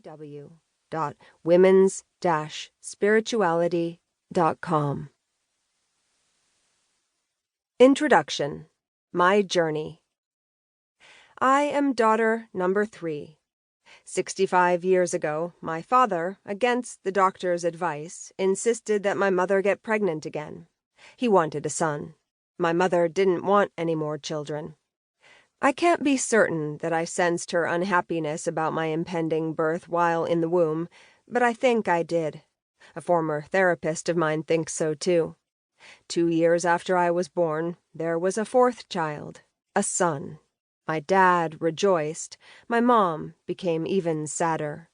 www.womens-spirituality.com. Introduction. My Journey. I am daughter number 3. 65 years ago, my father, against the doctor's advice, insisted that my mother get pregnant again. He wanted a son. My mother didn't want any more children. I can't be certain that I sensed her unhappiness about my impending birth while in the womb, but I think I did. A former therapist of mine thinks so too. 2 years after I was born, there was a 4th child, a son. My dad rejoiced. My mom became even sadder.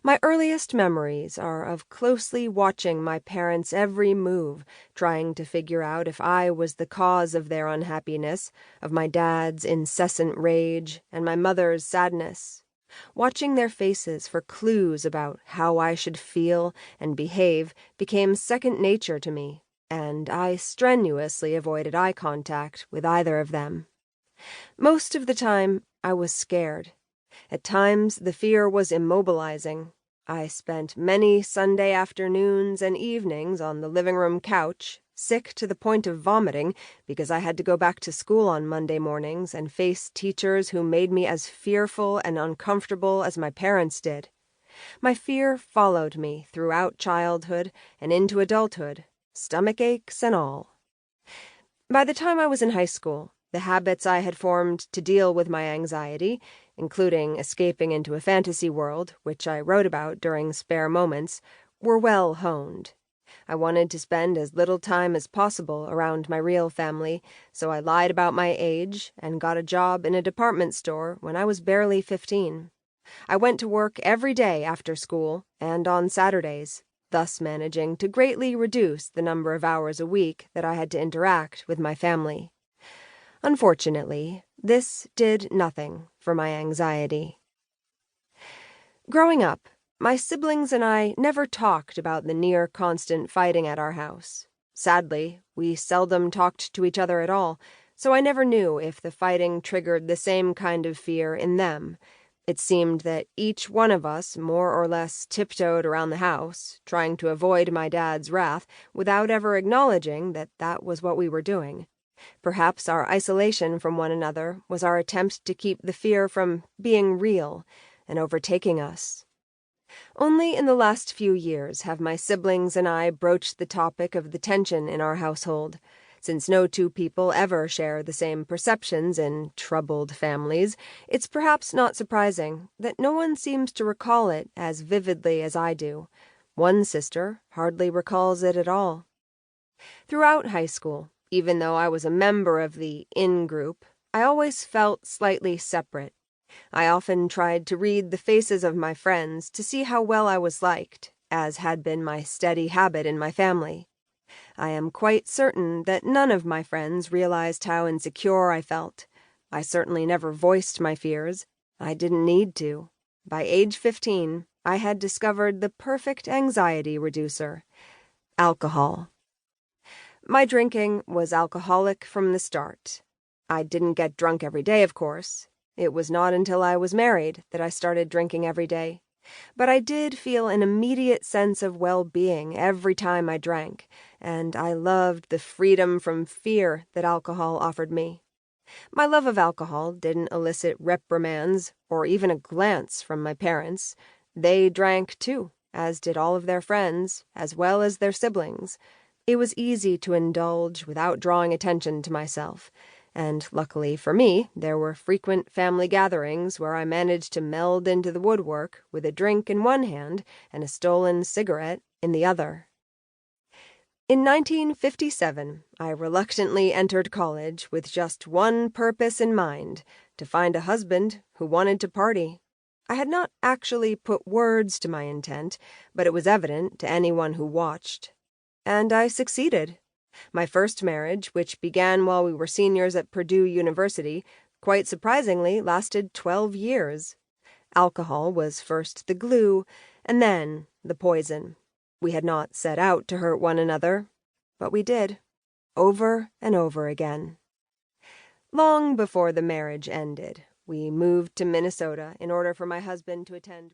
My earliest memories are of closely watching my parents' every move, trying to figure out if I was the cause of their unhappiness, of my dad's incessant rage, and my mother's sadness. Watching their faces for clues about how I should feel and behave became second nature to me, and I strenuously avoided eye contact with either of them. Most of the time, I was scared. At times, the fear was immobilizing. I spent many Sunday afternoons and evenings on the living room couch, sick to the point of vomiting because I had to go back to school on Monday mornings and face teachers who made me as fearful and uncomfortable as my parents did. My fear followed me throughout childhood and into adulthood, stomach aches and all. By the time I was in high school, the habits I had formed to deal with my anxiety, including escaping into a fantasy world, which I wrote about during spare moments, were well honed. I wanted to spend as little time as possible around my real family, so I lied about my age and got a job in a department store when I was barely 15. I went to work every day after school and on Saturdays, thus managing to greatly reduce the number of hours a week that I had to interact with my family. Unfortunately, this did nothing for my anxiety. Growing up, my siblings and I never talked about the near-constant fighting at our house. Sadly, we seldom talked to each other at all, so I never knew if the fighting triggered the same kind of fear in them. It seemed that each one of us more or less tiptoed around the house, trying to avoid my dad's wrath without ever acknowledging that that was what we were doing. Perhaps our isolation from one another was our attempt to keep the fear from being real and overtaking us. Only in the last few years have my siblings and I broached the topic of the tension in our household. Since no two people ever share the same perceptions in troubled families, it's perhaps not surprising that no one seems to recall it as vividly as I do. One sister hardly recalls it at all. Throughout high school, even though I was a member of the in-group, I always felt slightly separate. I often tried to read the faces of my friends to see how well I was liked, as had been my steady habit in my family. I am quite certain that none of my friends realized how insecure I felt. I certainly never voiced my fears. I didn't need to. By age 15, I had discovered the perfect anxiety reducer: alcohol. My drinking was alcoholic from the start. I didn't get drunk every day, of course. It was not until I was married that I started drinking every day. But I did feel an immediate sense of well-being every time I drank, and I loved the freedom from fear that alcohol offered me. My love of alcohol didn't elicit reprimands or even a glance from my parents. They drank too, as did all of their friends, as well as their siblings. It was easy to indulge without drawing attention to myself, and luckily for me, there were frequent family gatherings where I managed to meld into the woodwork with a drink in one hand and a stolen cigarette in the other. In 1957, I reluctantly entered college with just one purpose in mind: to find a husband who wanted to party. I had not actually put words to my intent, but it was evident to anyone who watched. And I succeeded. My first marriage, which began while we were seniors at Purdue University, quite surprisingly lasted 12 years. Alcohol was first the glue, and then the poison. We had not set out to hurt one another, but we did, over and over again. Long before the marriage ended, we moved to Minnesota in order for my husband to attend